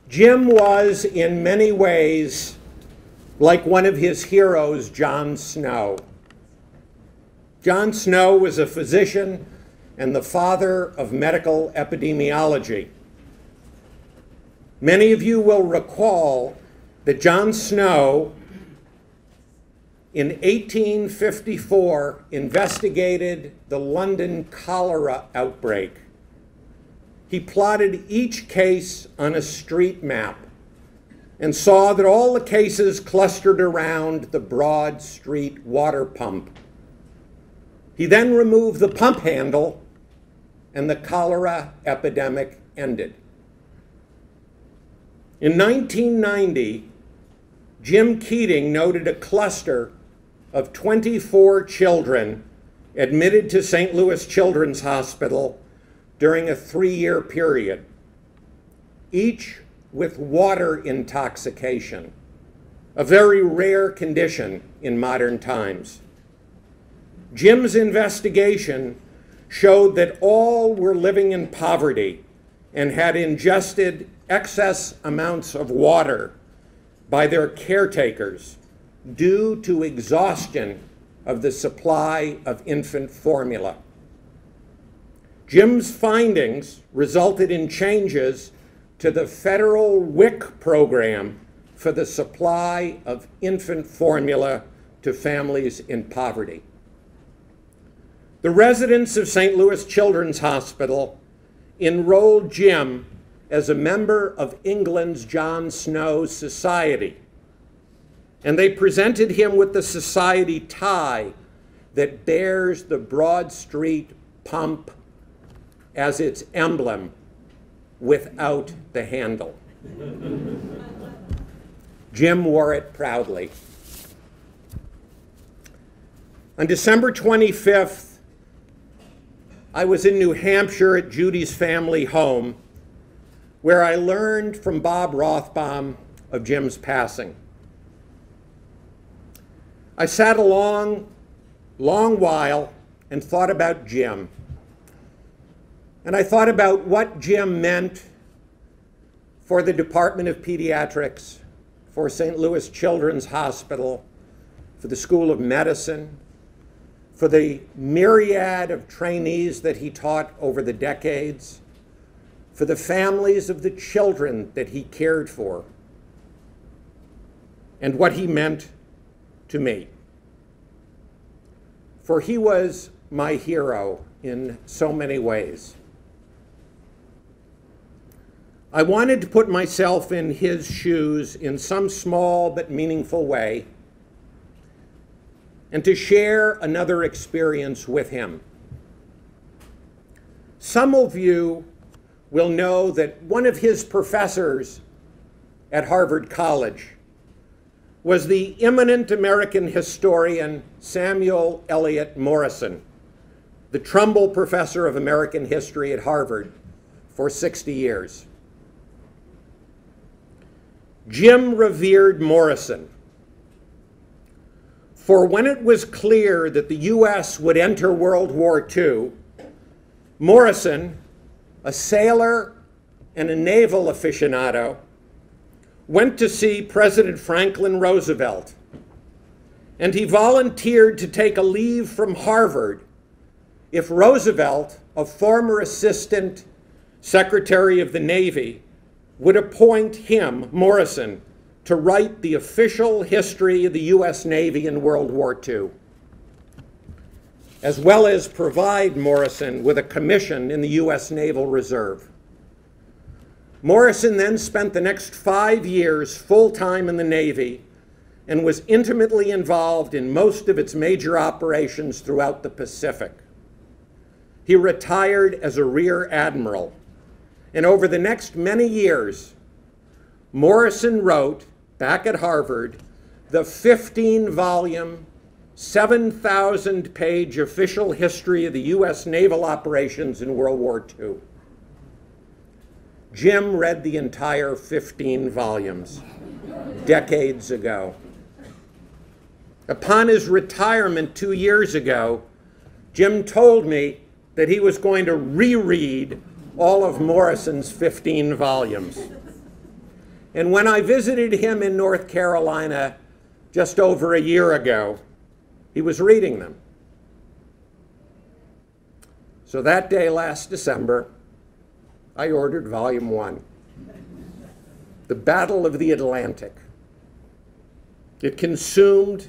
Jim was, in many ways, like one of his heroes, John Snow. John Snow was a physician and the father of medical epidemiology. Many of you will recall that John Snow, in 1854, investigated the London cholera outbreak. He plotted each case on a street map and saw that all the cases clustered around the Broad Street water pump. He then removed the pump handle, and the cholera epidemic ended. In 1990, Jim Keating noted a cluster of 24 children admitted to St. Louis Children's Hospital during a 3-year period, each with water intoxication, a very rare condition in modern times. Jim's investigation showed that all were living in poverty and had ingested excess amounts of water by their caretakers due to exhaustion of the supply of infant formula. Jim's findings resulted in changes to the federal WIC program for the supply of infant formula to families in poverty. The residents of St. Louis Children's Hospital enrolled Jim as a member of England's John Snow Society, and they presented him with the society tie that bears the Broad Street pump as its emblem without the handle. Jim wore it proudly. On December 25th, I was in New Hampshire at Judy's family home, where I learned from Bob Rothbaum of Jim's passing. I sat a long while and thought about Jim. And I thought about what Jim meant for the Department of Pediatrics, for St. Louis Children's Hospital, for the School of Medicine, for the myriad of trainees that he taught over the decades, for the families of the children that he cared for, and what he meant to me. For he was my hero in so many ways. I wanted to put myself in his shoes in some small but meaningful way and to share another experience with him. Some of you will know that one of his professors at Harvard College was the eminent American historian Samuel Eliot Morison, the Trumbull Professor of American History at Harvard for 60 years. Jim revered Morison, for when it was clear that the U.S. would enter World War II, Morison, a sailor and a naval aficionado, went to see President Franklin Roosevelt, and he volunteered to take a leave from Harvard if Roosevelt, a former assistant Secretary of the Navy, would appoint him, Morison, to write the official history of the U.S. Navy in World War II, as well as provide Morison with a commission in the U.S. Naval Reserve. Morison then spent the next 5 years full-time in the Navy and was intimately involved in most of its major operations throughout the Pacific. He retired as a rear admiral, and over the next many years, Morison wrote, back at Harvard, the 15-volume, 7,000-page official history of the U.S. naval operations in World War II. Jim read the entire 15 volumes decades ago. Upon his retirement 2 years ago, Jim told me that he was going to reread all of Morison's 15 volumes. And when I visited him in North Carolina just over a year ago, he was reading them. So that day last December, I ordered Volume 1, The Battle of the Atlantic. It consumed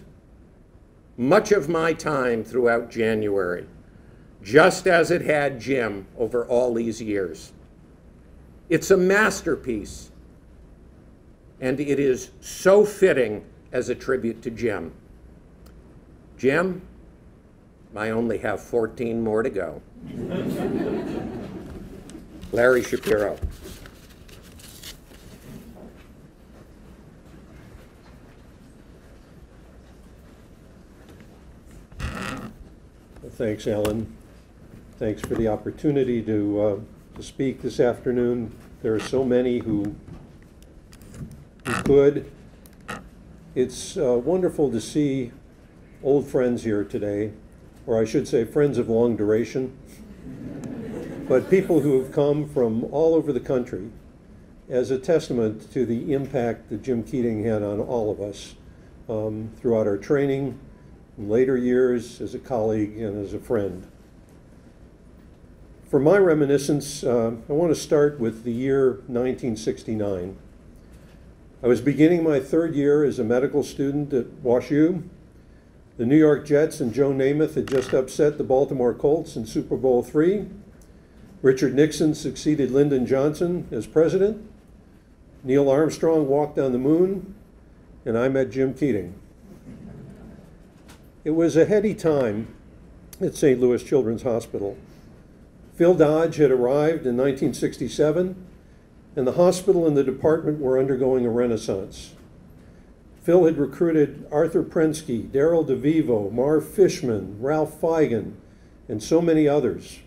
much of my time throughout January, just as it had Jim over all these years. It's a masterpiece, and it is so fitting as a tribute to Jim. Jim, I only have 14 more to go. Larry Shapiro. Thanks, Alan. Thanks for the opportunity to speak this afternoon. There are so many who could. It's wonderful to see old friends here today, or I should say friends of long duration, but people who have come from all over the country as a testament to the impact that Jim Keating had on all of us throughout our training, in later years, as a colleague and as a friend. For my reminiscence, I want to start with the year 1969. I was beginning my third year as a medical student at WashU. The New York Jets and Joe Namath had just upset the Baltimore Colts in Super Bowl III. Richard Nixon succeeded Lyndon Johnson as president. Neil Armstrong walked on the moon, and I met Jim Keating. It was a heady time at St. Louis Children's Hospital. Phil Dodge had arrived in 1967, and the hospital and the department were undergoing a renaissance. Phil had recruited Arthur Prensky, Darryl DeVivo, Marv Fishman, Ralph Feigen, and so many others.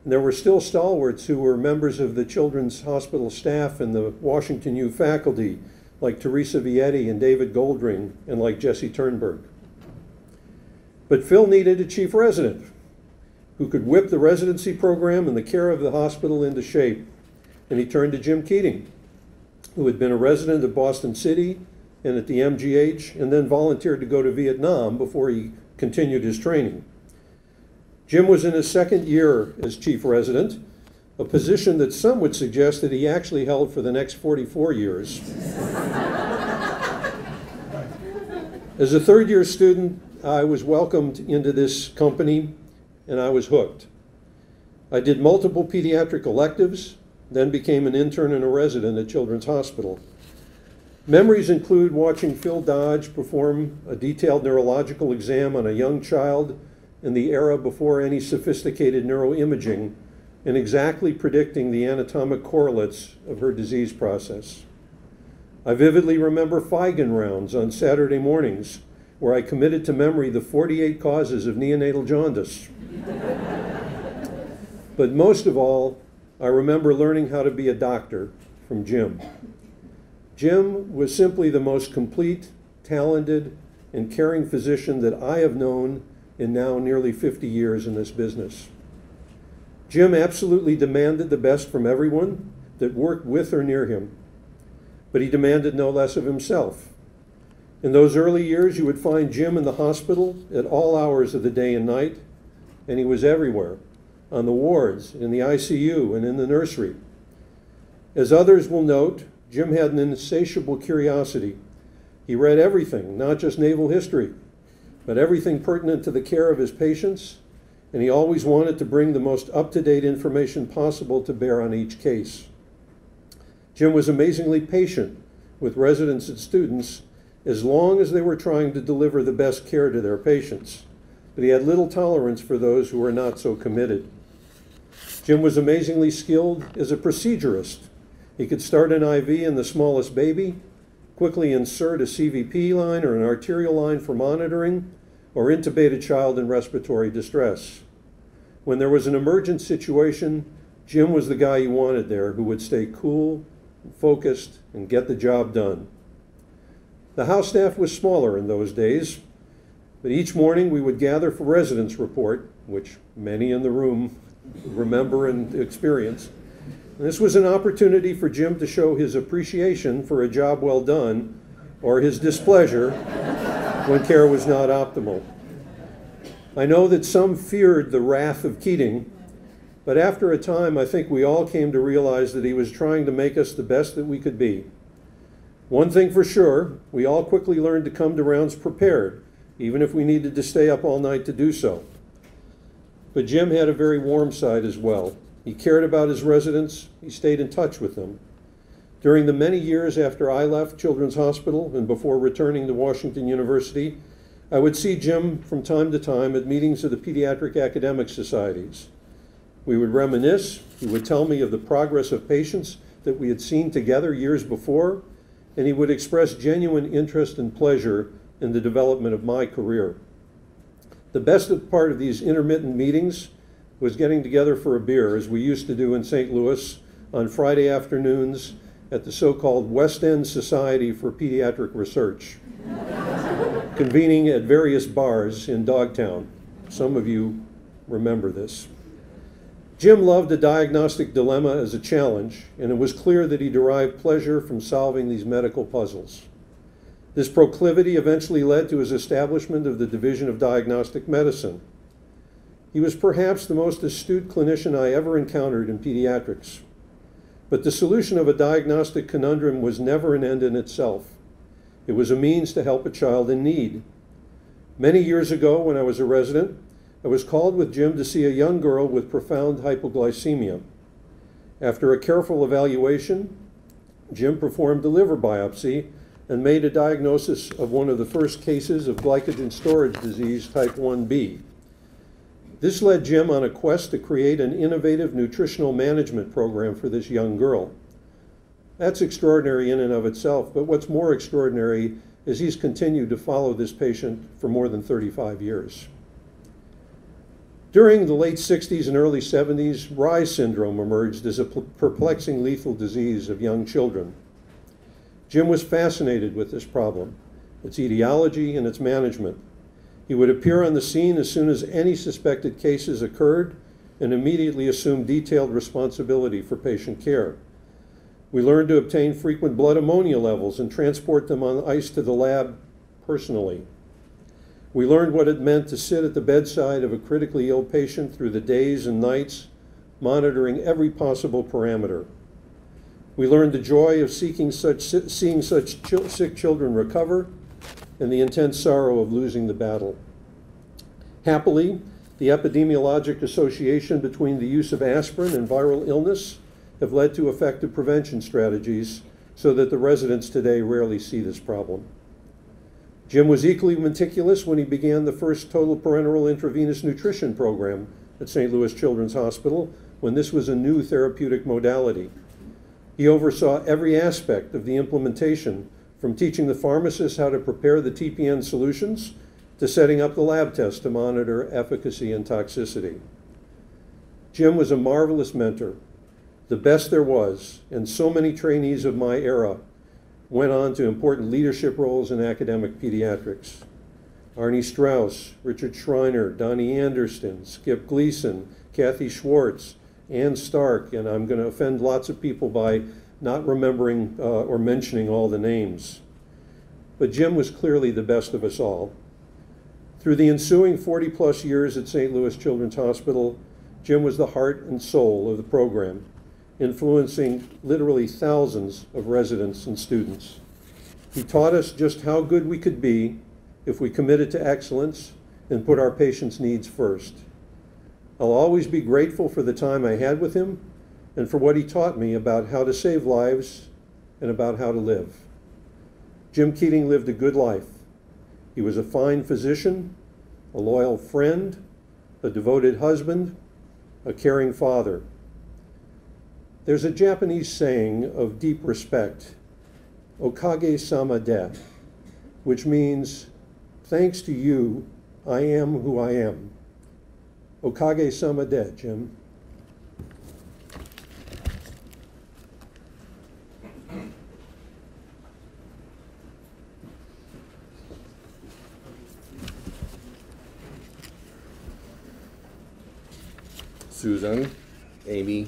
And there were still stalwarts who were members of the Children's Hospital staff and the Washington U faculty, like Teresa Vietti and David Goldring, and like Jesse Turnberg. But Phil needed a chief resident who could whip the residency program and the care of the hospital into shape. And he turned to Jim Keating, who had been a resident of Boston City and at the MGH, and then volunteered to go to Vietnam before he continued his training. Jim was in his second year as chief resident, a position that some would suggest that he actually held for the next 44 years. As a third-year student, I was welcomed into this company, and I was hooked. I did multiple pediatric electives, then became an intern and a resident at Children's Hospital. Memories include watching Phil Dodge perform a detailed neurological exam on a young child in the era before any sophisticated neuroimaging, and exactly predicting the anatomic correlates of her disease process. I vividly remember Feigen rounds on Saturday mornings, where I committed to memory the 48 causes of neonatal jaundice. But most of all, I remember learning how to be a doctor from Jim. Jim was simply the most complete, talented, and caring physician that I have known in now nearly 50 years in this business. Jim absolutely demanded the best from everyone that worked with or near him, but he demanded no less of himself. In those early years, you would find Jim in the hospital at all hours of the day and night, and he was everywhere, on the wards, in the ICU, and in the nursery. As others will note, Jim had an insatiable curiosity. He read everything, not just naval history, but everything pertinent to the care of his patients, and he always wanted to bring the most up-to-date information possible to bear on each case. Jim was amazingly patient with residents and students as long as they were trying to deliver the best care to their patients, but he had little tolerance for those who were not so committed. Jim was amazingly skilled as a procedurist. He could start an IV in the smallest baby, quickly insert a CVP line or an arterial line for monitoring, or intubate a child in respiratory distress. When there was an emergent situation, Jim was the guy you wanted there, who would stay cool, focused, and get the job done. The house staff was smaller in those days, but each morning we would gather for residence report, which many in the room remember and experience. This was an opportunity for Jim to show his appreciation for a job well done, or his displeasure when care was not optimal. I know that some feared the wrath of Keating, but after a time, I think we all came to realize that he was trying to make us the best that we could be. One thing for sure, we all quickly learned to come to rounds prepared, even if we needed to stay up all night to do so. But Jim had a very warm side as well. He cared about his residents. He stayed in touch with them. During the many years after I left Children's Hospital and before returning to Washington University, I would see Jim from time to time at meetings of the pediatric academic societies. We would reminisce. He would tell me of the progress of patients that we had seen together years before, and he would express genuine interest and pleasure in the development of my career. The best part of these intermittent meetings was getting together for a beer, as we used to do in St. Louis on Friday afternoons at the so-called West End Society for Pediatric Research, convening at various bars in Dogtown. Some of you remember this. Jim loved the diagnostic dilemma as a challenge, and it was clear that he derived pleasure from solving these medical puzzles. This proclivity eventually led to his establishment of the Division of Diagnostic Medicine. He was perhaps the most astute clinician I ever encountered in pediatrics. But the solution of a diagnostic conundrum was never an end in itself. It was a means to help a child in need. Many years ago, when I was a resident, I was called with Jim to see a young girl with profound hypoglycemia. After a careful evaluation, Jim performed a liver biopsy and made a diagnosis of one of the first cases of glycogen storage disease type 1B. This led Jim on a quest to create an innovative nutritional management program for this young girl. That's extraordinary in and of itself, but what's more extraordinary is he's continued to follow this patient for more than 35 years. During the late 60s and early 70s, Reye syndrome emerged as a perplexing lethal disease of young children. Jim was fascinated with this problem, its etiology and its management. He would appear on the scene as soon as any suspected cases occurred and immediately assume detailed responsibility for patient care. We learned to obtain frequent blood ammonia levels and transport them on ice to the lab personally. We learned what it meant to sit at the bedside of a critically ill patient through the days and nights, monitoring every possible parameter. We learned the joy of seeing such sick children recover and the intense sorrow of losing the battle. Happily, the epidemiologic association between the use of aspirin and viral illness have led to effective prevention strategies so that the residents today rarely see this problem. Jim was equally meticulous when he began the first total parenteral intravenous nutrition program at St. Louis Children's Hospital when this was a new therapeutic modality. He oversaw every aspect of the implementation, from teaching the pharmacists how to prepare the TPN solutions to setting up the lab tests to monitor efficacy and toxicity. Jim was a marvelous mentor, the best there was, and so many trainees of my era went on to important leadership roles in academic pediatrics. Arnie Strauss, Richard Schreiner, Donnie Anderson, Skip Gleason, Kathy Schwartz, Ann Stark, and I'm going to offend lots of people by not remembering or mentioning all the names. But Jim was clearly the best of us all. Through the ensuing 40-plus years at St. Louis Children's Hospital, Jim was the heart and soul of the program, influencing literally thousands of residents and students. He taught us just how good we could be if we committed to excellence and put our patients' needs first. I'll always be grateful for the time I had with him and for what he taught me about how to save lives and about how to live. Jim Keating lived a good life. He was a fine physician, a loyal friend, a devoted husband, a caring father. There's a Japanese saying of deep respect, "Okage-sama de," which means, thanks to you, I am who I am. Okage-sama de, Jim. Susan, Amy,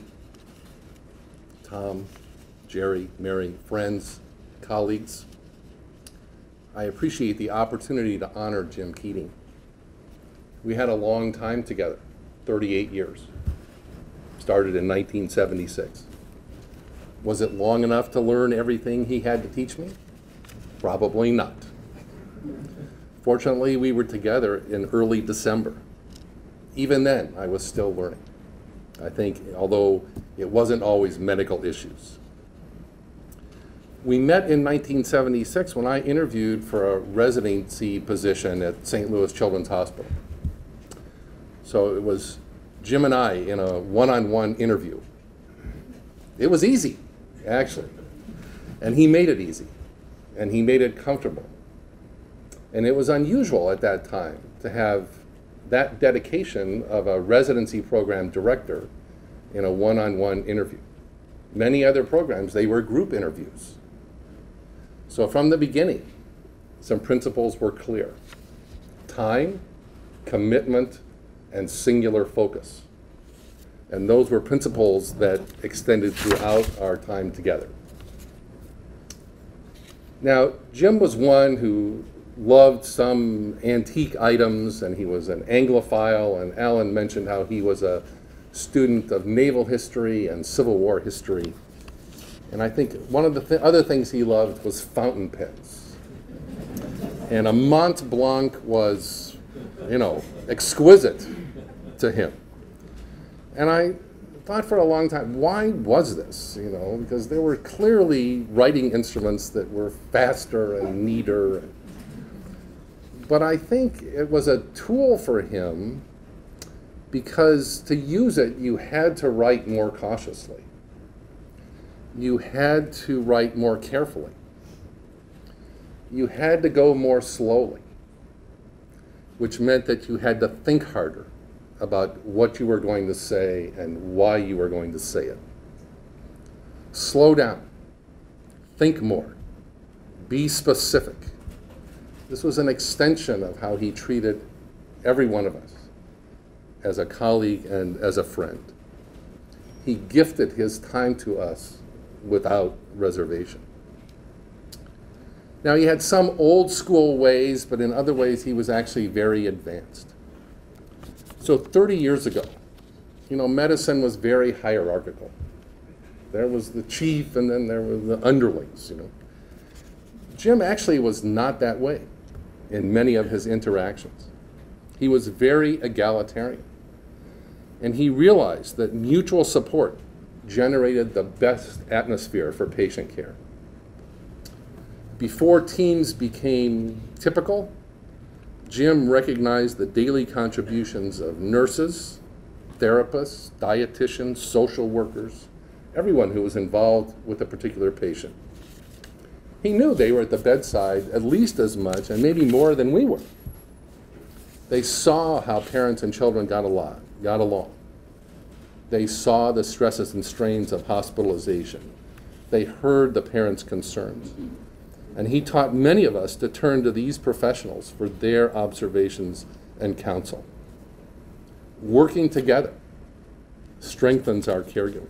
Tom, Jerry, Mary, friends, colleagues. I appreciate the opportunity to honor Jim Keating. We had a long time together, 38 years. Started in 1976. Was it long enough to learn everything he had to teach me? Probably not. Fortunately, we were together in early December. Even then, I was still learning. I think, although it wasn't always medical issues. We met in 1976 when I interviewed for a residency position at St. Louis Children's Hospital. So it was Jim and I in a one-on-one interview. It was easy, actually. And he made it easy. And he made it comfortable. And it was unusual at that time to have that dedication of a residency program director in a one-on-one interview. Many other programs, they were group interviews. So from the beginning, some principles were clear. Time, commitment, and singular focus. And those were principles that extended throughout our time together. Now, Jim was one who loved some antique items, and he was an Anglophile, and Alan mentioned how he was a student of naval history and Civil War history. And I think one of the other things he loved was fountain pens. And a Mont Blanc was, you know, exquisite to him. And I thought for a long time, why was this? You know, because there were clearly writing instruments that were faster and neater. But I think it was a tool for him because to use it, you had to write more cautiously. You had to write more carefully. You had to go more slowly, which meant that you had to think harder about what you were going to say and why you were going to say it. Slow down. Think more. Be specific. This was an extension of how he treated every one of us as a colleague and as a friend. He gifted his time to us without reservation. Now, he had some old school ways, but in other ways he was actually very advanced. So 30 years ago, you know, medicine was very hierarchical. There was the chief and then there were the underlings, you know. Jim actually was not that way in many of his interactions. He was very egalitarian. And he realized that mutual support generated the best atmosphere for patient care. Before teams became typical, Jim recognized the daily contributions of nurses, therapists, dietitians, social workers, everyone who was involved with a particular patient. He knew they were at the bedside at least as much and maybe more than we were. They saw how parents and children got along. They saw the stresses and strains of hospitalization. They heard the parents' concerns. And he taught many of us to turn to these professionals for their observations and counsel. Working together strengthens our caregiving.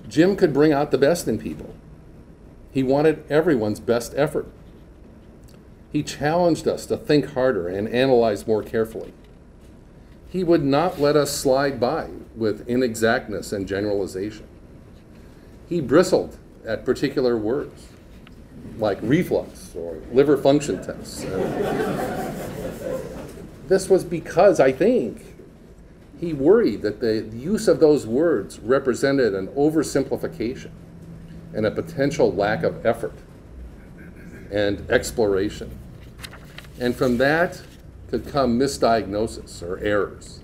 Jim could bring out the best in people. He wanted everyone's best effort. He challenged us to think harder and analyze more carefully. He would not let us slide by with inexactness and generalization. He bristled at particular words, like reflux or liver function tests. This was because, I think, he worried that the use of those words represented an oversimplification and a potential lack of effort and exploration. And from that could come misdiagnosis or errors.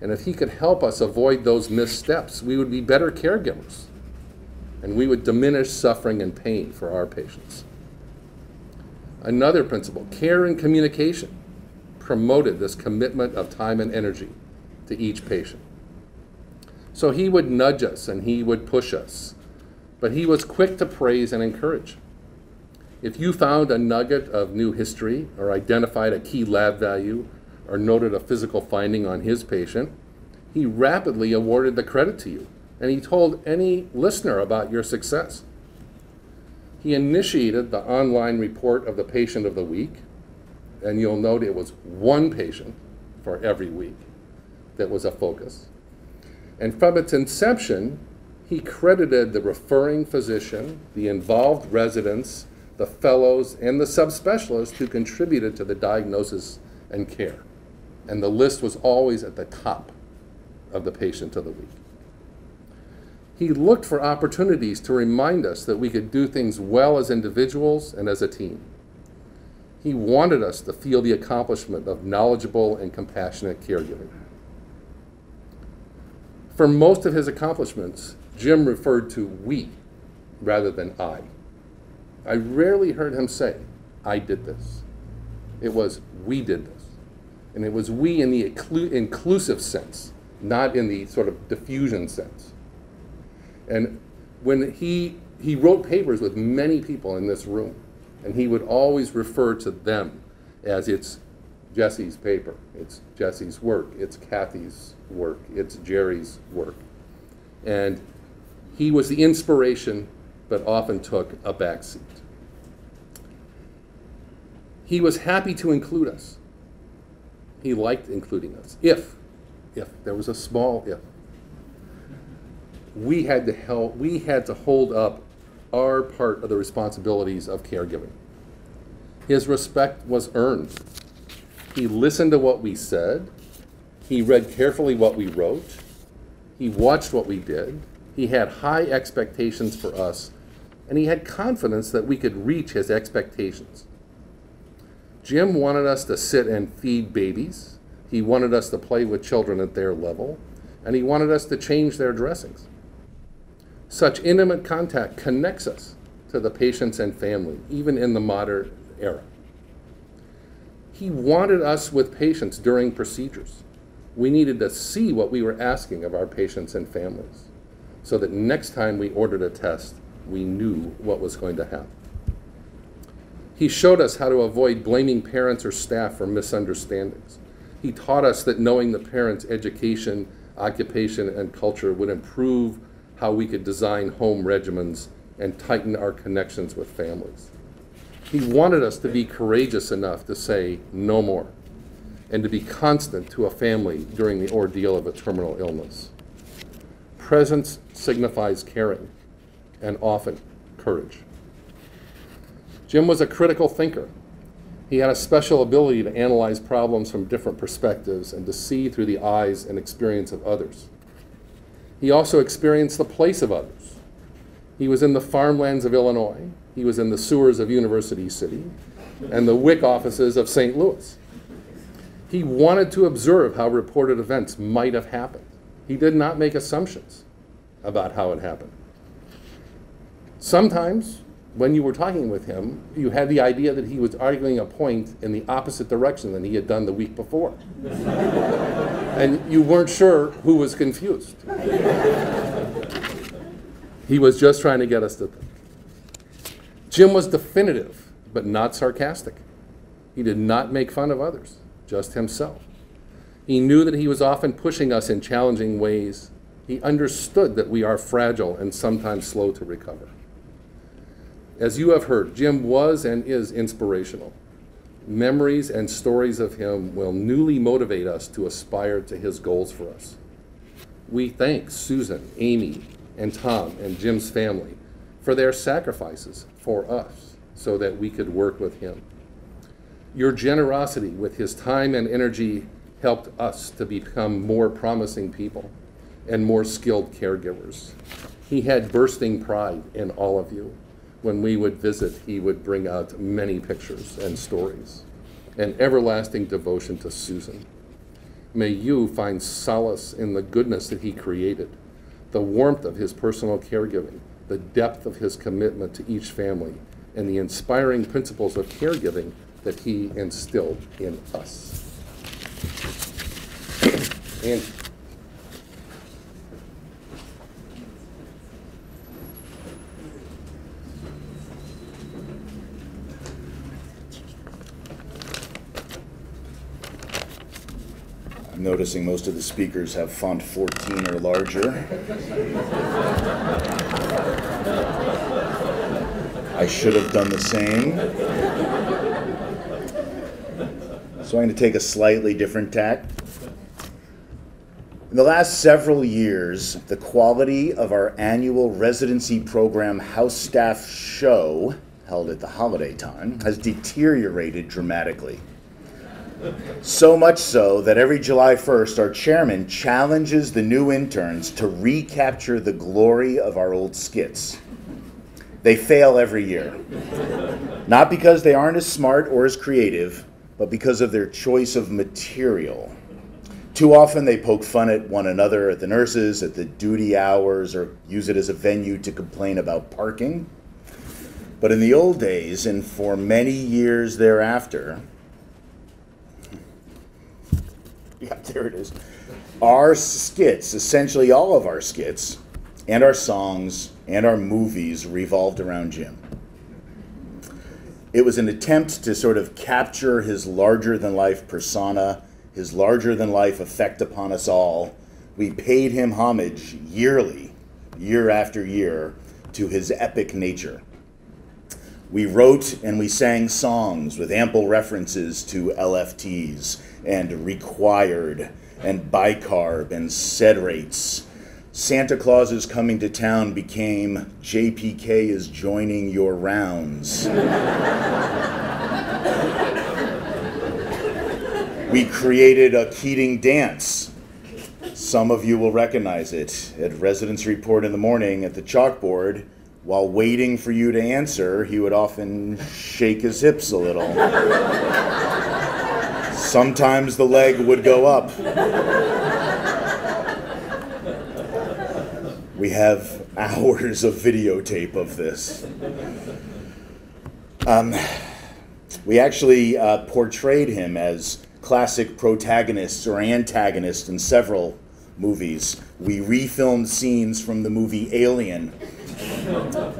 And if he could help us avoid those missteps, we would be better caregivers. And we would diminish suffering and pain for our patients. Another principle, care and communication, promoted this commitment of time and energy to each patient. So he would nudge us and he would push us, but he was quick to praise and encourage. If you found a nugget of new history or identified a key lab value or noted a physical finding on his patient, he rapidly awarded the credit to you and he told any listener about your success. He initiated the online report of the patient of the week, and you'll note it was one patient for every week that was a focus. And from its inception, he credited the referring physician, the involved residents, the fellows, and the subspecialists who contributed to the diagnosis and care. And the list was always at the top of the patient of the week. He looked for opportunities to remind us that we could do things well as individuals and as a team. He wanted us to feel the accomplishment of knowledgeable and compassionate caregiving. For most of his accomplishments, Jim referred to we rather than I. I rarely heard him say, I did this. It was, we did this. And it was we in the inclusive sense, not in the sort of diffusion sense. And when he wrote papers with many people in this room, and he would always refer to them as it's Jesse's paper, it's Jesse's work, it's Kathy's work, it's Jerry's work. And he was the inspiration, but often took a back seat. He was happy to include us. He liked including us. If there was a small if. We had to hold up our part of the responsibilities of caregiving. His respect was earned. He listened to what we said. He read carefully what we wrote. He watched what we did. He had high expectations for us, and he had confidence that we could reach his expectations. Jim wanted us to sit and feed babies. He wanted us to play with children at their level, and he wanted us to change their dressings. Such intimate contact connects us to the patients and family, even in the modern era. He wanted us with patients during procedures. We needed to see what we were asking of our patients and families, so that next time we ordered a test, we knew what was going to happen. He showed us how to avoid blaming parents or staff for misunderstandings. He taught us that knowing the parents' education, occupation, and culture would improve how we could design home regimens and tighten our connections with families. He wanted us to be courageous enough to say no more, and to be constant to a family during the ordeal of a terminal illness. Presence signifies caring, and often courage. Jim was a critical thinker. He had a special ability to analyze problems from different perspectives and to see through the eyes and experience of others. He also experienced the place of others. He was in the farmlands of Illinois. He was in the sewers of University City and the WIC offices of St. Louis. He wanted to observe how reported events might have happened. He did not make assumptions about how it happened. Sometimes, when you were talking with him, you had the idea that he was arguing a point in the opposite direction than he had done the week before. And you weren't sure who was confused. He was just trying to get us to think. Jim was definitive, but not sarcastic. He did not make fun of others, just himself. He knew that he was often pushing us in challenging ways. He understood that we are fragile and sometimes slow to recover. As you have heard, Jim was and is inspirational. Memories and stories of him will newly motivate us to aspire to his goals for us. We thank Susan, Amy, and Tom and Jim's family for their sacrifices for us so that we could work with him. Your generosity with his time and energy helped us to become more promising people and more skilled caregivers. He had bursting pride in all of you. When we would visit, he would bring out many pictures and stories, and everlasting devotion to Susan. May you find solace in the goodness that he created, the warmth of his personal caregiving, the depth of his commitment to each family, and the inspiring principles of caregiving that he instilled in us. And noticing most of the speakers have font 14 or larger. I should have done the same. So I'm going to take a slightly different tack. In the last several years, the quality of our annual residency program house staff show, held at the holiday time, has deteriorated dramatically. So much so that every July 1st, our chairman challenges the new interns to recapture the glory of our old skits. They fail every year. Not because they aren't as smart or as creative, but because of their choice of material. Too often they poke fun at one another, at the nurses, at the duty hours, or use it as a venue to complain about parking. But in the old days, and for many years thereafter, yeah, there it is, our skits, essentially all of our skits, and our songs, and our movies revolved around Jim. It was an attempt to sort of capture his larger-than-life persona, his larger-than-life effect upon us all. We paid him homage yearly, year after year, to his epic nature. We wrote and we sang songs with ample references to LFTs and required and bicarb and sed rates. Santa Claus is Coming to Town became JPK is Joining Your Rounds. We created a Keating dance. Some of you will recognize it. At Residence Report in the morning at the chalkboard, while waiting for you to answer, he would often shake his hips a little. Sometimes the leg would go up. We have hours of videotape of this. We actually portrayed him as classic protagonists or antagonists in several movies. We refilmed scenes from the movie Alien,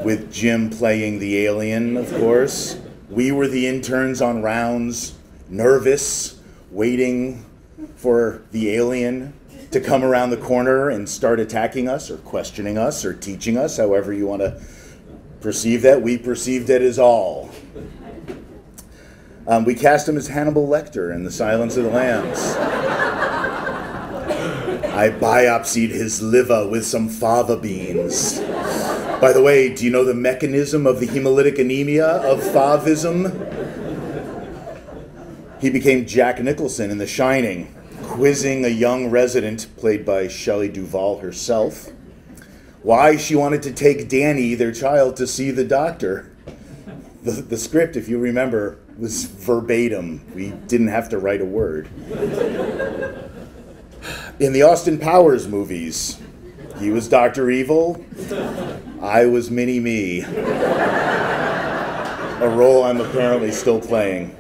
with Jim playing the alien, of course. We were the interns on rounds, nervous, waiting for the alien to come around the corner and start attacking us or questioning us or teaching us, however you want to perceive that. We perceived it as all. We cast him as Hannibal Lecter in The Silence of the Lambs. I biopsied his liver with some fava beans. By the way, do you know the mechanism of the hemolytic anemia of favism? He became Jack Nicholson in The Shining, quizzing a young resident, played by Shelley Duvall herself, why she wanted to take Danny, their child, to see the doctor. The script, if you remember, was verbatim. We didn't have to write a word. In the Austin Powers movies, he was Dr. Evil, I was Mini-Me, a role I'm apparently still playing.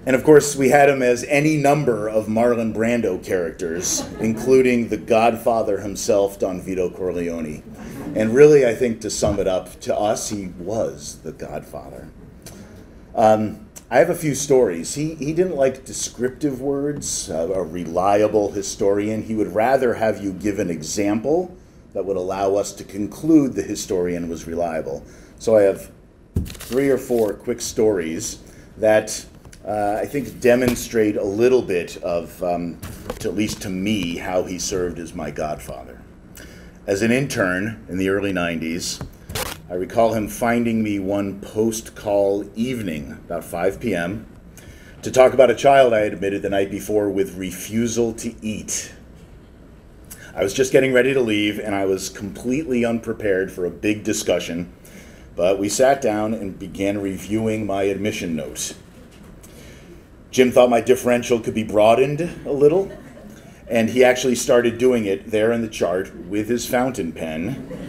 And of course, we had him as any number of Marlon Brando characters, including the Godfather himself, Don Vito Corleone. And really, I think to sum it up, to us, he was the Godfather. I have a few stories. He didn't like descriptive words, a reliable historian. He would rather have you give an example that would allow us to conclude the historian was reliable. So I have 3 or 4 quick stories that I think demonstrate a little bit of, at least to me, how he served as my godfather. As an intern in the early 90s, I recall him finding me one post-call evening, about 5 p.m., to talk about a child I had admitted the night before with refusal to eat. I was just getting ready to leave, and I was completely unprepared for a big discussion, but we sat down and began reviewing my admission note. Jim thought my differential could be broadened a little, and he actually started doing it there in the chart with his fountain pen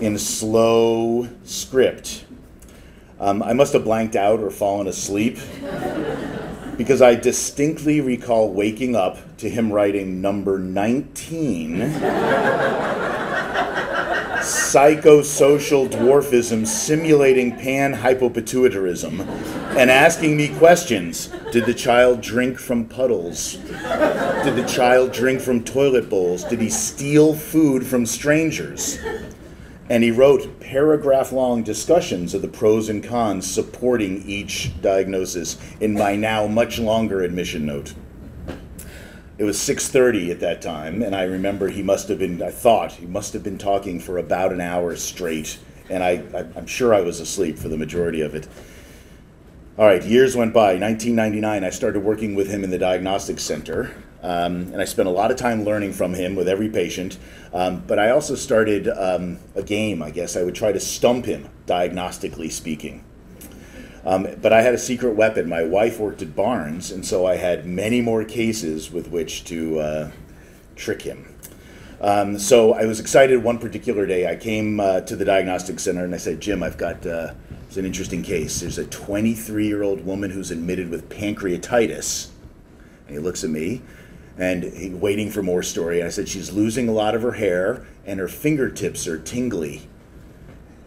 in slow script. I must have blanked out or fallen asleep because I distinctly recall waking up to him writing number 19, psychosocial dwarfism simulating pan-hypopituitarism, and asking me questions. Did the child drink from puddles? Did the child drink from toilet bowls? Did he steal food from strangers? And he wrote paragraph-long discussions of the pros and cons supporting each diagnosis in my now much longer admission note. It was 6:30 at that time, and I remember I thought he must have been talking for about an hour straight, and I'm sure I was asleep for the majority of it. All right, years went by. 1999, I started working with him in the diagnostics center, and I spent a lot of time learning from him with every patient, but I also started a game, I guess. I would try to stump him, diagnostically speaking. But I had a secret weapon. My wife worked at Barnes, and so I had many more cases with which to trick him. So I was excited one particular day. I came to the diagnostic center and I said, Jim, I've got it's an interesting case. There's a 23-year-old woman who's admitted with pancreatitis. And he looks at me and he's waiting for more story. And I said, she's losing a lot of her hair and her fingertips are tingly.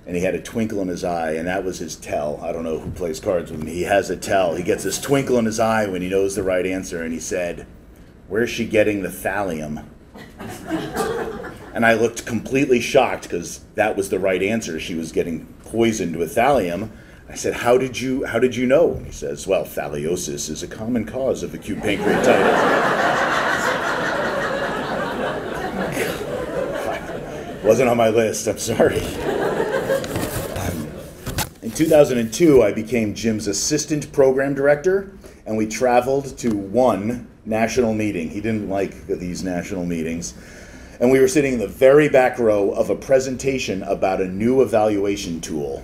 And he had a twinkle in his eye, and that was his tell. I don't know who plays cards with me. He has a tell. He gets this twinkle in his eye when he knows the right answer, and he said, where's she getting the thallium? And I looked completely shocked because that was the right answer. She was getting poisoned with thallium. I said, how did you know? And he says, well, thaliosis is a common cause of acute pancreatitis. Wasn't on my list, I'm sorry. In 2002, I became Jim's assistant program director, and we traveled to one national meeting. He didn't like these national meetings. And we were sitting in the very back row of a presentation about a new evaluation tool.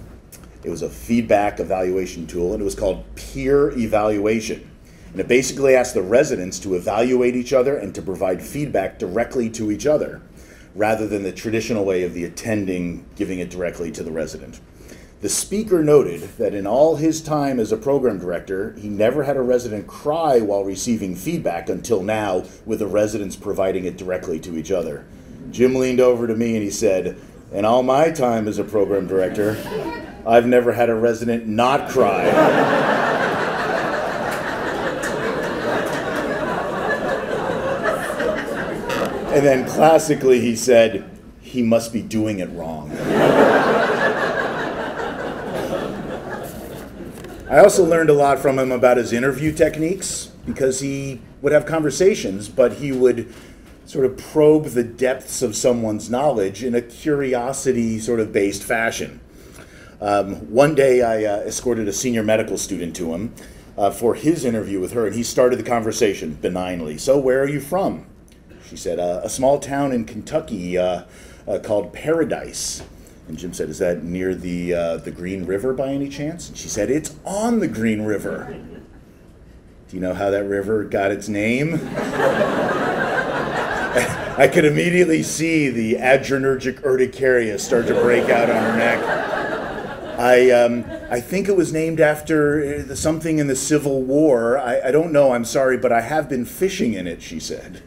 It was a feedback evaluation tool, and it was called peer evaluation. And it basically asked the residents to evaluate each other and to provide feedback directly to each other, rather than the traditional way of the attending giving it directly to the resident. The speaker noted that in all his time as a program director, he never had a resident cry while receiving feedback until now, with the residents providing it directly to each other. Jim leaned over to me and he said, in all my time as a program director, I've never had a resident not cry. And then classically he said, he must be doing it wrong. I also learned a lot from him about his interview techniques, because he would have conversations, but he would sort of probe the depths of someone's knowledge in a curiosity sort of based fashion. One day I escorted a senior medical student to him for his interview with her, and he started the conversation benignly. So where are you from? She said, a small town in Kentucky called Paradise. And Jim said, is that near the Green River by any chance? And she said, it's on the Green River. Do you know how that river got its name? I could immediately see the adrenergic urticaria start to break out on her neck. I think it was named after something in the Civil War. I don't know, I'm sorry, but I have been fishing in it, she said.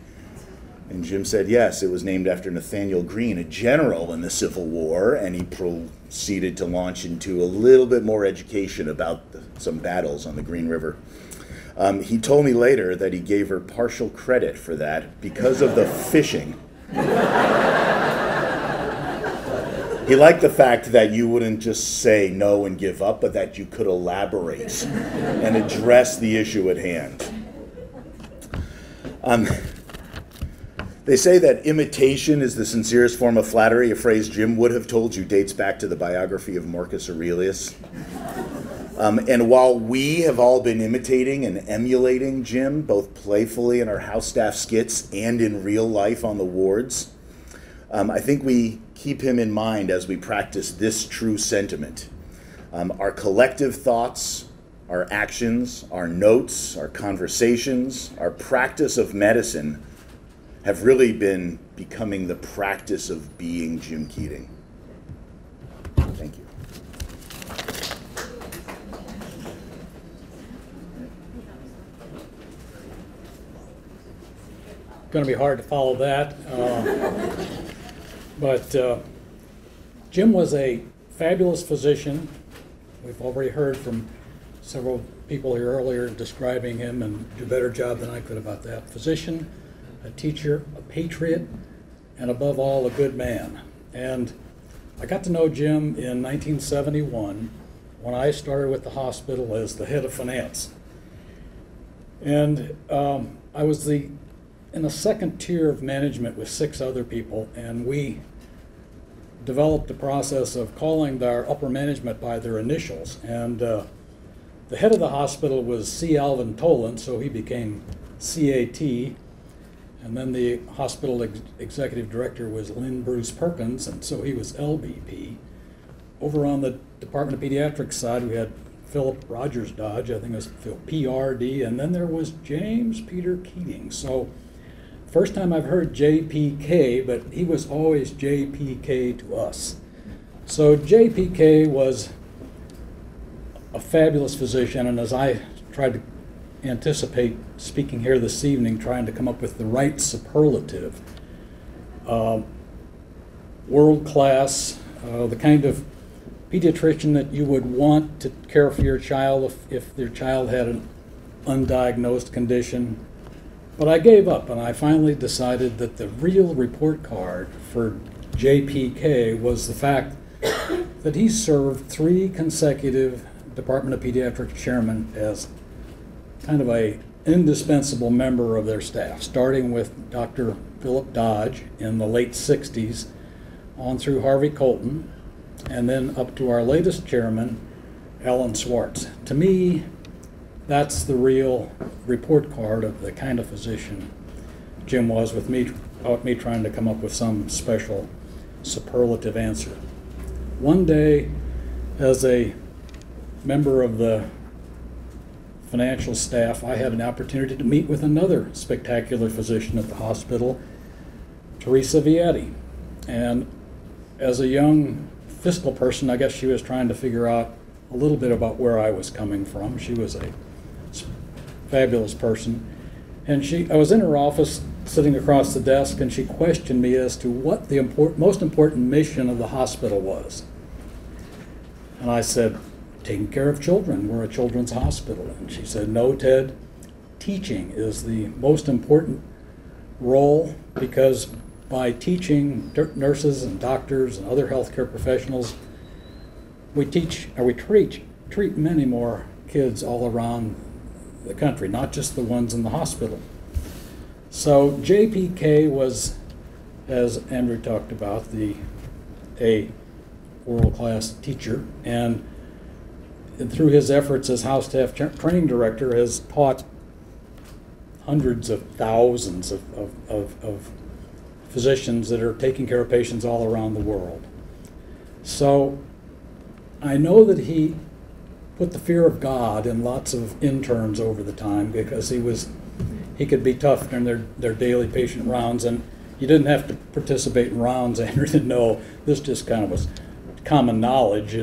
And Jim said, yes, it was named after Nathaniel Greene, a general in the Civil War, and he proceeded to launch into a little bit more education about some battles on the Green River. He told me later that he gave her partial credit for that because of the fishing. He liked the fact that you wouldn't just say no and give up, but that you could elaborate and address the issue at hand. They say that imitation is the sincerest form of flattery, a phrase Jim would have told you dates back to the biography of Marcus Aurelius. And while we have all been imitating and emulating Jim, both playfully in our house staff skits and in real life on the wards, I think we keep him in mind as we practice this true sentiment. Our collective thoughts, our actions, our notes, our conversations, our practice of medicine have really been becoming the practice of being Jim Keating. Thank you. Going to be hard to follow that, but Jim was a fabulous physician. We've already heard from several people here earlier describing him and do a better job than I could about that. Physician, a teacher, a patriot, and above all, a good man. And I got to know Jim in 1971 when I started with the hospital as the head of finance. And I was in the second tier of management with 6 other people, and we developed a process of calling our upper management by their initials. And the head of the hospital was C. Alvin Toland, so he became CAT. And then the hospital executive director was Lynn Bruce Perkins, and so he was LBP. Over on the Department of Pediatrics side, we had Philip Rogers Dodge, I think it was PRD, and then there was James Peter Keating. So first time I've heard JPK, but he was always JPK to us. So JPK was a fabulous physician, and as I tried to anticipate speaking here this evening, trying to come up with the right superlative, world class, the kind of pediatrician that you would want to care for your child if your child had an undiagnosed condition. But I gave up, and I finally decided that the real report card for JPK was the fact that he served 3 consecutive Department of Pediatrics chairmen as kind of a indispensable member of their staff, starting with Dr. Philip Dodge in the late 60s, on through Harvey Colton, and then up to our latest chairman, Alan Swartz. To me, that's the real report card of the kind of physician Jim was, with me trying to come up with some special superlative answer. One day, as a member of the financial staff, I had an opportunity to meet with another spectacular physician at the hospital, Teresa Vietti. And as a young fiscal person, I guess she was trying to figure out a little bit about where I was coming from. She was a fabulous person. And I was in her office sitting across the desk, and she questioned me as to what the most important mission of the hospital was. And I said, taking care of children. We're a children's hospital. And she said, no, Ted, teaching is the most important role, because by teaching nurses and doctors and other healthcare professionals, we treat many more kids all around the country, not just the ones in the hospital. So JPK was, as Andrew talked about, a world-class teacher, and through his efforts as house staff training director has taught hundreds of thousands of physicians that are taking care of patients all around the world. So I know that he put the fear of God in lots of interns over the time, because he could be tough during their daily patient rounds, and you didn't have to participate in rounds, Andrew, to know. This just kind of was common knowledge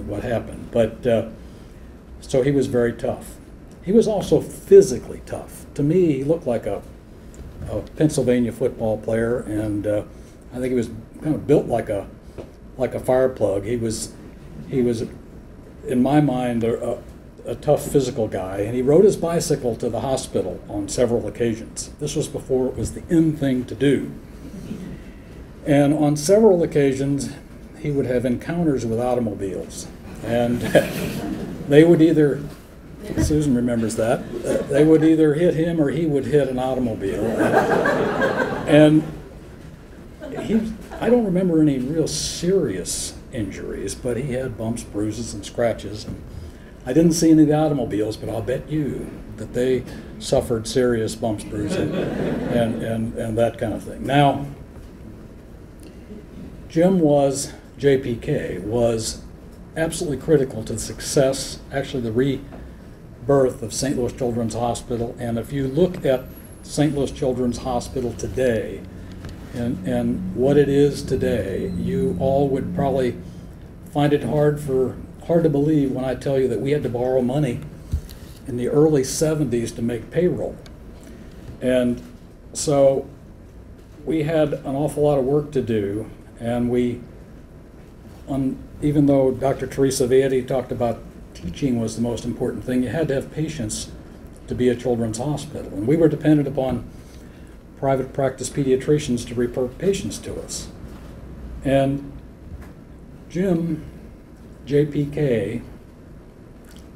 what happened. But so he was very tough. He was also physically tough. To me, he looked like a Pennsylvania football player, and I think he was kind of built like a fire plug. He was, in my mind, a tough physical guy, and he rode his bicycle to the hospital on several occasions. This was before it was the in thing to do. And on several occasions, he would have encounters with automobiles, and they would either, Susan remembers that, they would either hit him or he would hit an automobile. And I don't remember any real serious injuries, but he had bumps, bruises, and scratches. And I didn't see any of the automobiles, but I'll bet you that they suffered serious bumps, bruises, and that kind of thing. Now, JPK was absolutely critical to the success, actually the rebirth of St. Louis Children's Hospital. And if you look at St. Louis Children's Hospital today and what it is today, you all would probably find it hard to believe when I tell you that we had to borrow money in the early 70s to make payroll. And so we had an awful lot of work to do, and even though Dr. Teresa Vietti talked about teaching was the most important thing. You had to have patience to be a children's hospital. And we were dependent upon private practice pediatricians to refer patients to us. And Jim, JPK,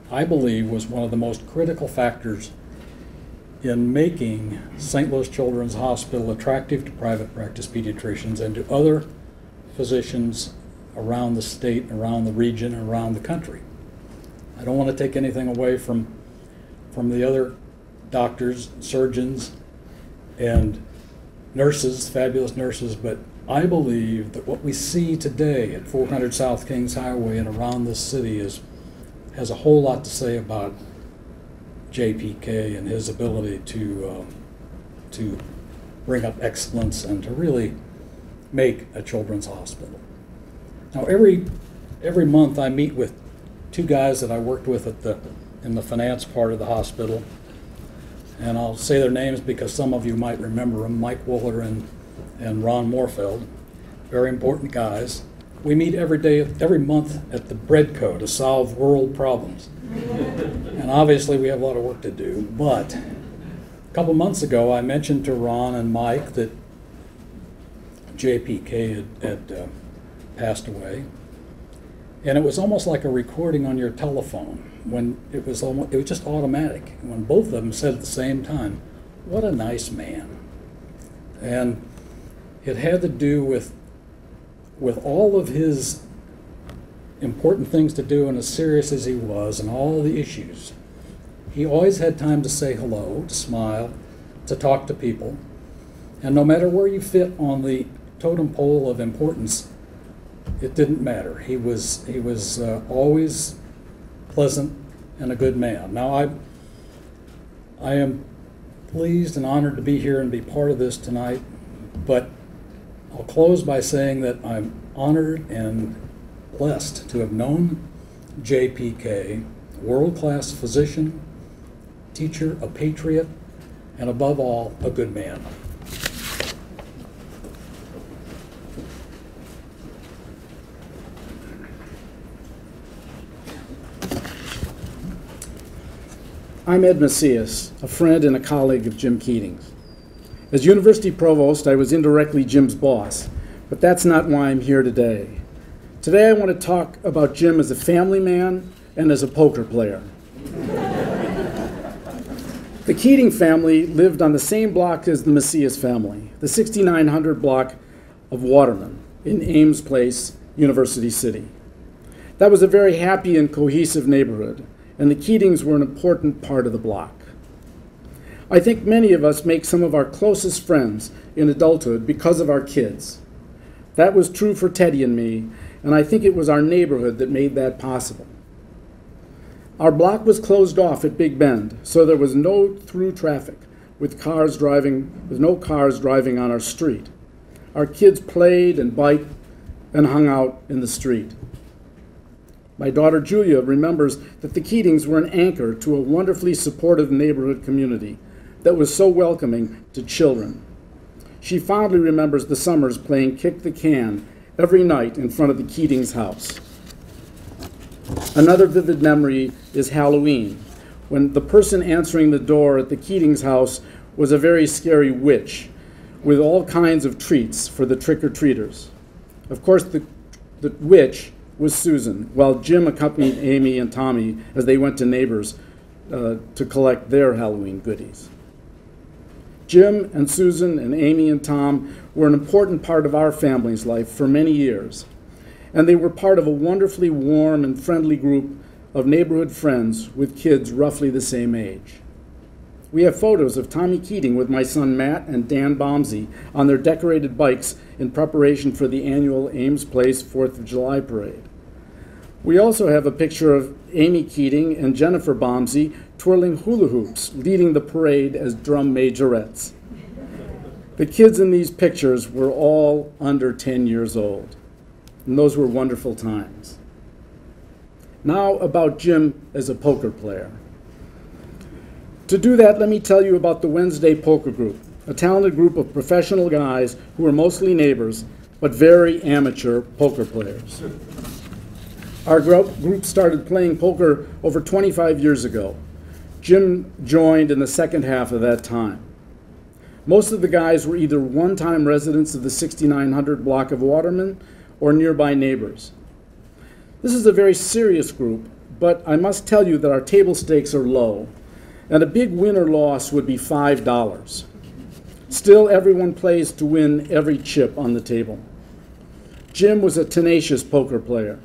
I believe, was one of the most critical factors in making St. Louis Children's Hospital attractive to private practice pediatricians and to other physicians around the state, around the region, around the country. I don't want to take anything away from the other doctors, surgeons, and nurses, fabulous nurses, but I believe that what we see today at 400 South Kings Highway and around this city has a whole lot to say about JPK and his ability to bring up excellence and to really make a children's hospital. Now every month I meet with two guys that I worked with in the finance part of the hospital, and I'll say their names because some of you might remember them, Mike Wooler and Ron Moorfeld, very important guys. We meet every month at the Breadco to solve world problems. And obviously we have a lot of work to do, but a couple months ago I mentioned to Ron and Mike that JPK had passed away. And it was almost like a recording on your telephone when it was just automatic. When both of them said at the same time, "What a nice man." And it had to do with all of his important things to do and as serious as he was and all the issues. He always had time to say hello, to smile, to talk to people. And no matter where you fit on the totem pole of importance, it didn't matter. He was always pleasant and a good man. Now I am pleased and honored to be here and be part of this tonight, but I'll close by saying that I'm honored and blessed to have known JPK, a world-class physician, teacher, a patriot, and above all, a good man. I'm Ed Macias, a friend and a colleague of Jim Keating's. As University Provost, I was indirectly Jim's boss, but that's not why I'm here today. Today I want to talk about Jim as a family man and as a poker player. The Keating family lived on the same block as the Macias family, the 6900 block of Waterman in Ames Place, University City. That was a very happy and cohesive neighborhood, and the Keatings were an important part of the block. I think many of us make some of our closest friends in adulthood because of our kids. That was true for Teddy and me, and I think it was our neighborhood that made that possible. Our block was closed off at Big Bend, so there was no through traffic with no cars driving on our street. Our kids played and biked and hung out in the street. My daughter Julia remembers that the Keatings were an anchor to a wonderfully supportive neighborhood community that was so welcoming to children. She fondly remembers the summers playing kick the can every night in front of the Keatings' house. Another vivid memory is Halloween, when the person answering the door at the Keatings' house was a very scary witch with all kinds of treats for the trick-or-treaters. Of course, the witch was Susan, while Jim accompanied Amy and Tommy as they went to neighbors to collect their Halloween goodies. Jim and Susan and Amy and Tom were an important part of our family's life for many years, and they were part of a wonderfully warm and friendly group of neighborhood friends with kids roughly the same age. We have photos of Tommy Keating with my son Matt and Dan Bomsey on their decorated bikes in preparation for the annual Ames Place 4th of July parade. We also have a picture of Amy Keating and Jennifer Bomsey twirling hula hoops, leading the parade as drum majorettes. The kids in these pictures were all under 10 years old, and those were wonderful times. Now about Jim as a poker player. To do that, let me tell you about the Wednesday Poker Group, a talented group of professional guys who are mostly neighbors, but very amateur poker players. Our group started playing poker over 25 years ago. Jim joined in the second half of that time. Most of the guys were either one-time residents of the 6900 block of Waterman or nearby neighbors. This is a very serious group, but I must tell you that our table stakes are low, and a big win or loss would be $5. Still, everyone plays to win every chip on the table. Jim was a tenacious poker player.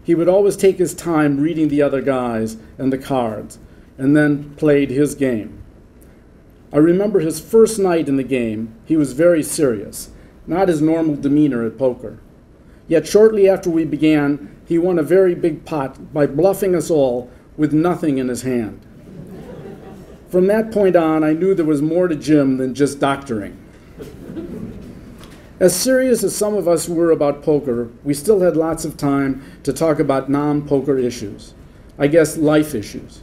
He would always take his time reading the other guys and the cards, and then played his game. I remember his first night in the game, he was very serious, not his normal demeanor at poker. Yet shortly after we began, he won a very big pot by bluffing us all with nothing in his hand. From that point on, I knew there was more to Jim than just doctoring. As serious as some of us were about poker, we still had lots of time to talk about non-poker issues. I guess life issues.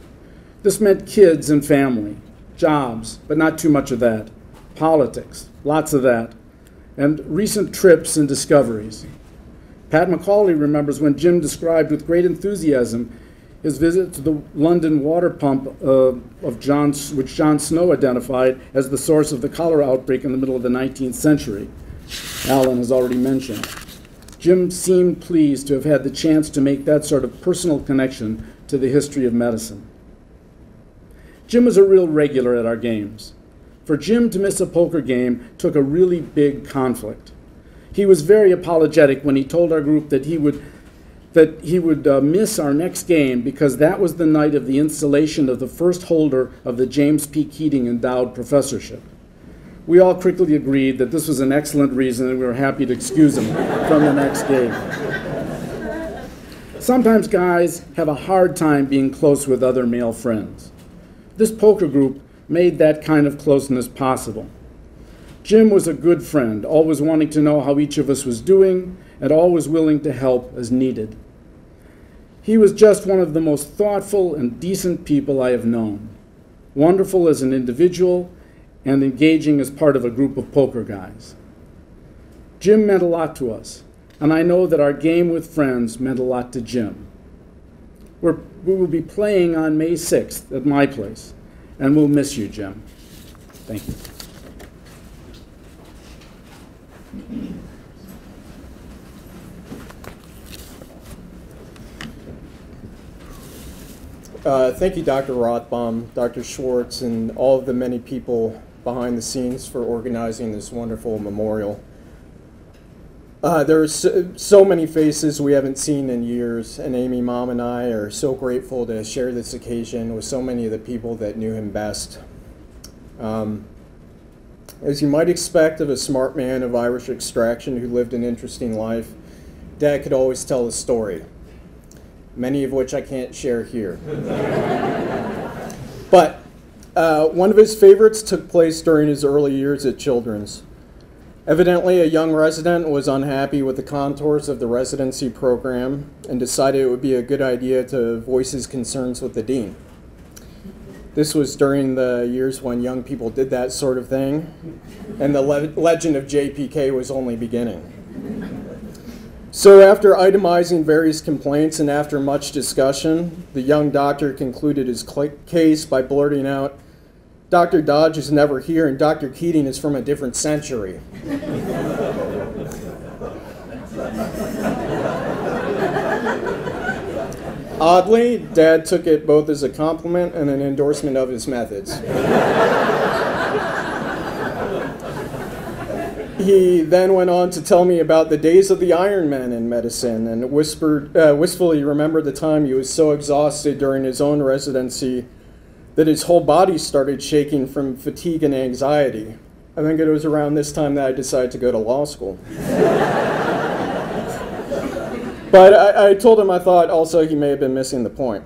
This meant kids and family, jobs, but not too much of that, politics, lots of that, and recent trips and discoveries. Pat McCauley remembers when Jim described with great enthusiasm his visit to the London water pump which John Snow identified as the source of the cholera outbreak in the middle of the 19th century. Alan has already mentioned. Jim seemed pleased to have had the chance to make that sort of personal connection to the history of medicine. Jim was a real regular at our games. For Jim to miss a poker game took a really big conflict. He was very apologetic when he told our group that he would miss our next game because that was the night of the installation of the first holder of the James P. Keating Endowed Professorship. We all quickly agreed that this was an excellent reason and we were happy to excuse him from the next game. Sometimes guys have a hard time being close with other male friends. This poker group made that kind of closeness possible. Jim was a good friend, always wanting to know how each of us was doing and always willing to help as needed. He was just one of the most thoughtful and decent people I have known, wonderful as an individual and engaging as part of a group of poker guys. Jim meant a lot to us, and I know that our game with friends meant a lot to Jim. We will be playing on May 6th at my place, and we'll miss you, Jim. Thank you. Thank you, Dr. Rothbaum, Dr. Schwartz, and all of the many people behind the scenes for organizing this wonderful memorial. There are so many faces we haven't seen in years, and Amy, Mom, and I are so grateful to share this occasion with so many of the people that knew him best. As you might expect of a smart man of Irish extraction who lived an interesting life, Dad could always tell a story, many of which I can't share here. But one of his favorites took place during his early years at Children's. Evidently, a young resident was unhappy with the contours of the residency program and decided it would be a good idea to voice his concerns with the dean. This was during the years when young people did that sort of thing, and the legend of JPK was only beginning. So after itemizing various complaints and after much discussion, the young doctor concluded his case by blurting out, "Dr. Dodge is never here and Dr. Keating is from a different century." Oddly, Dad took it both as a compliment and an endorsement of his methods. He then went on to tell me about the days of the Iron Men in medicine and wistfully remembered the time he was so exhausted during his own residency that his whole body started shaking from fatigue and anxiety. I think it was around this time that I decided to go to law school. But I told him I thought also he may have been missing the point.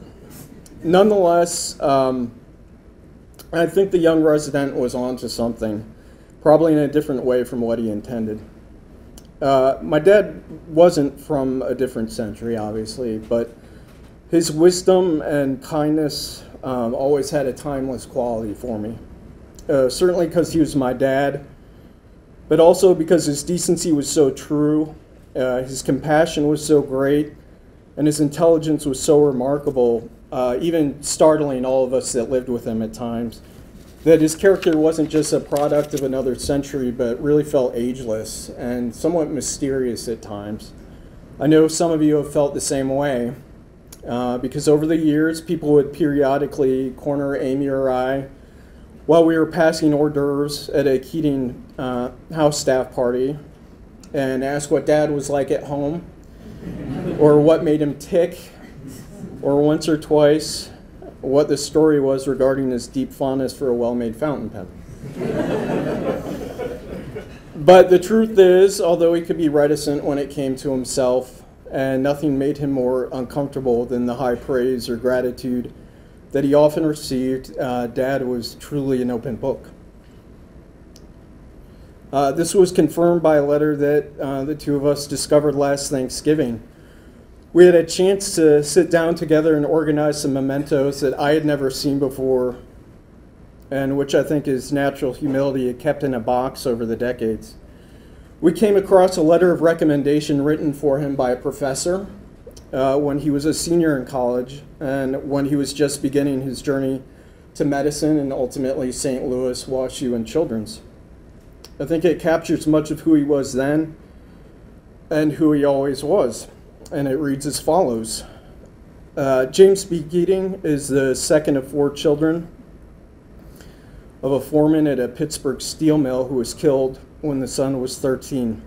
Nonetheless, I think the young resident was onto something, probably in a different way from what he intended. My dad wasn't from a different century, obviously, but his wisdom and kindness always had a timeless quality for me. Certainly because he was my dad, but also because his decency was so true, his compassion was so great, and his intelligence was so remarkable, even startling all of us that lived with him at times, that his character wasn't just a product of another century, but really felt ageless and somewhat mysterious at times. I know some of you have felt the same way, because over the years, people would periodically corner Amy or I while we were passing hors d'oeuvres at a Keating house staff party and ask what Dad was like at home, or what made him tick, or once or twice, what the story was regarding his deep fondness for a well-made fountain pen. But the truth is, although he could be reticent when it came to himself, and nothing made him more uncomfortable than the high praise or gratitude that he often received, Dad was truly an open book. This was confirmed by a letter that the two of us discovered last Thanksgiving. We had a chance to sit down together and organize some mementos that I had never seen before, and which I think his natural humility had kept in a box over the decades. We came across a letter of recommendation written for him by a professor when he was a senior in college and when he was just beginning his journey to medicine and ultimately St. Louis, WashU, and Children's. I think it captures much of who he was then and who he always was. And it reads as follows. James B. Keating is the second of 4 children of a foreman at a Pittsburgh steel mill who was killed when the son was 13.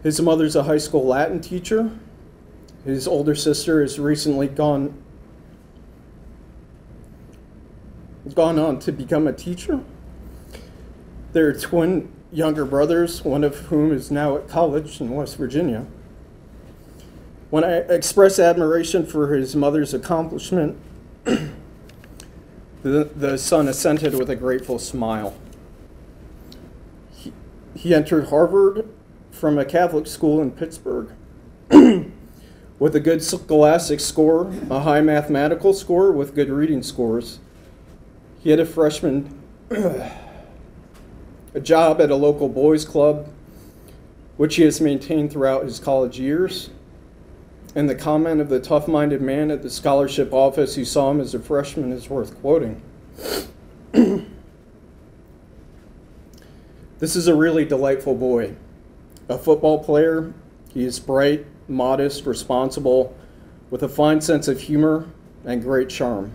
His mother's a high school Latin teacher. His older sister has recently gone on to become a teacher. There are twin younger brothers, one of whom is now at college in West Virginia. When I expressed admiration for his mother's accomplishment, the son assented with a grateful smile. He entered Harvard from a Catholic school in Pittsburgh with a good scholastic score, a high mathematical score with good reading scores. He had a job at a local boys club, which he has maintained throughout his college years. And the comment of the tough-minded man at the scholarship office who saw him as a freshman is worth quoting. This is a really delightful boy. A football player, he is bright, modest, responsible, with a fine sense of humor and great charm.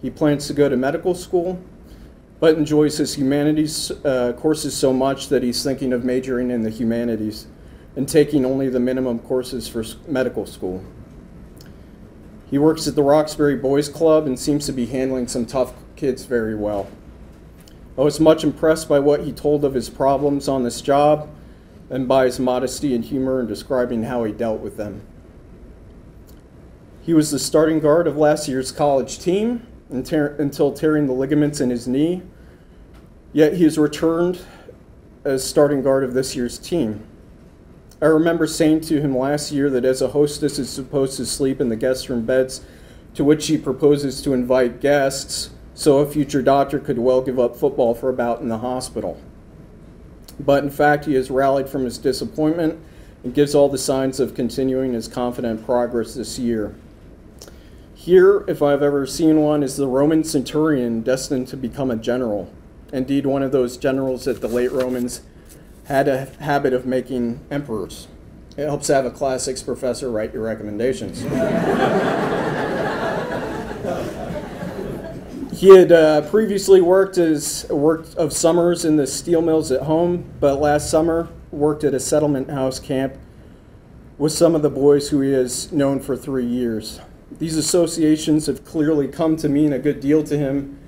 He plans to go to medical school, but enjoys his humanities courses so much that he's thinking of majoring in the humanities and taking only the minimum courses for medical school. He works at the Roxbury Boys Club and seems to be handling some tough kids very well. I was much impressed by what he told of his problems on this job and by his modesty and humor in describing how he dealt with them. He was the starting guard of last year's college team until tearing the ligaments in his knee, yet he has returned as starting guard of this year's team. I remember saying to him last year that as a hostess is supposed to sleep in the guest room beds to which she proposes to invite guests, so a future doctor could well give up football for a bout in the hospital. But in fact, he has rallied from his disappointment and gives all the signs of continuing his confident progress this year. Here, if I've ever seen one, is the Roman centurion destined to become a general. Indeed, one of those generals that the late Romans had a habit of making emperors. It helps to have a classics professor write your recommendations. He had previously worked of summers in the steel mills at home, but last summer worked at a settlement house camp with some of the boys who he has known for 3 years. These associations have clearly come to mean a good deal to him,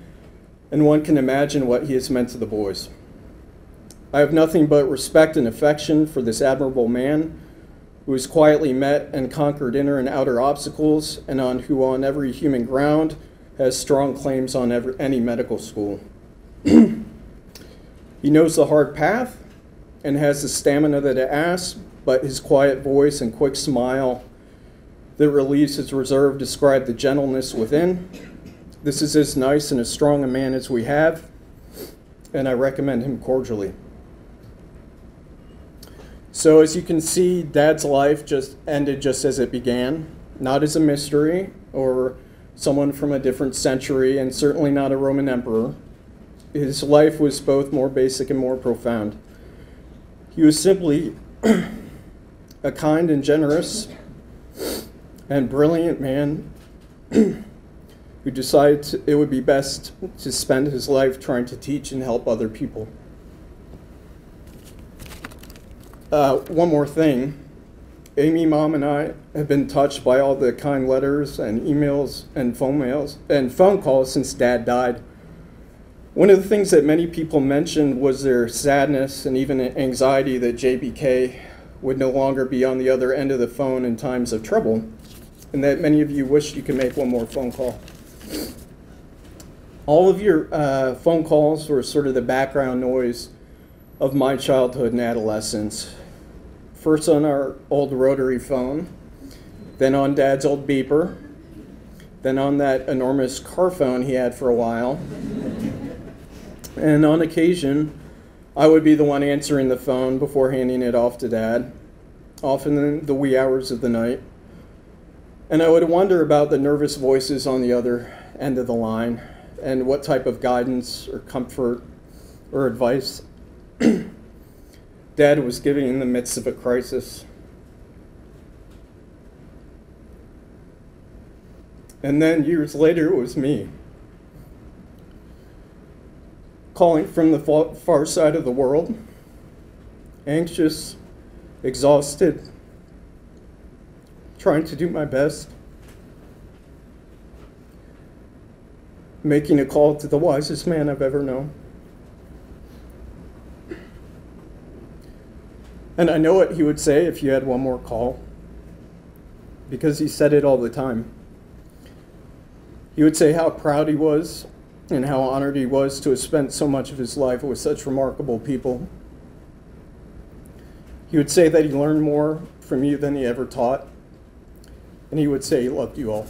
and one can imagine what he has meant to the boys. I have nothing but respect and affection for this admirable man who has quietly met and conquered inner and outer obstacles, and who on every human ground has strong claims on any medical school. He knows the hard path and has the stamina that it asks, but his quiet voice and quick smile that relieves his reserve describe the gentleness within. This is as nice and as strong a man as we have, and I recommend him cordially. So as you can see, Dad's life just ended just as it began, not as a mystery or someone from a different century, and certainly not a Roman emperor. His life was both more basic and more profound. He was simply a kind and generous and brilliant man who decided it would be best to spend his life trying to teach and help other people. One more thing. Amy, Mom, and I have been touched by all the kind letters and emails and phone calls since Dad died. One of the things that many people mentioned was their sadness and even anxiety that JBK would no longer be on the other end of the phone in times of trouble, and that many of you wish you could make one more phone call. All of your phone calls were sort of the background noise of my childhood and adolescence. First on our old rotary phone, then on Dad's old beeper, then on that enormous car phone he had for a while. And on occasion, I would be the one answering the phone before handing it off to Dad, often in the wee hours of the night. And I would wonder about the nervous voices on the other end of the line and what type of guidance or comfort or advice Dad was giving in the midst of a crisis. And then years later, it was me, calling from the far side of the world, anxious, exhausted, trying to do my best, making a call to the wisest man I've ever known. And I know what he would say if you had one more call, because he said it all the time. He would say how proud he was and how honored he was to have spent so much of his life with such remarkable people. He would say that he learned more from you than he ever taught, and he would say he loved you all.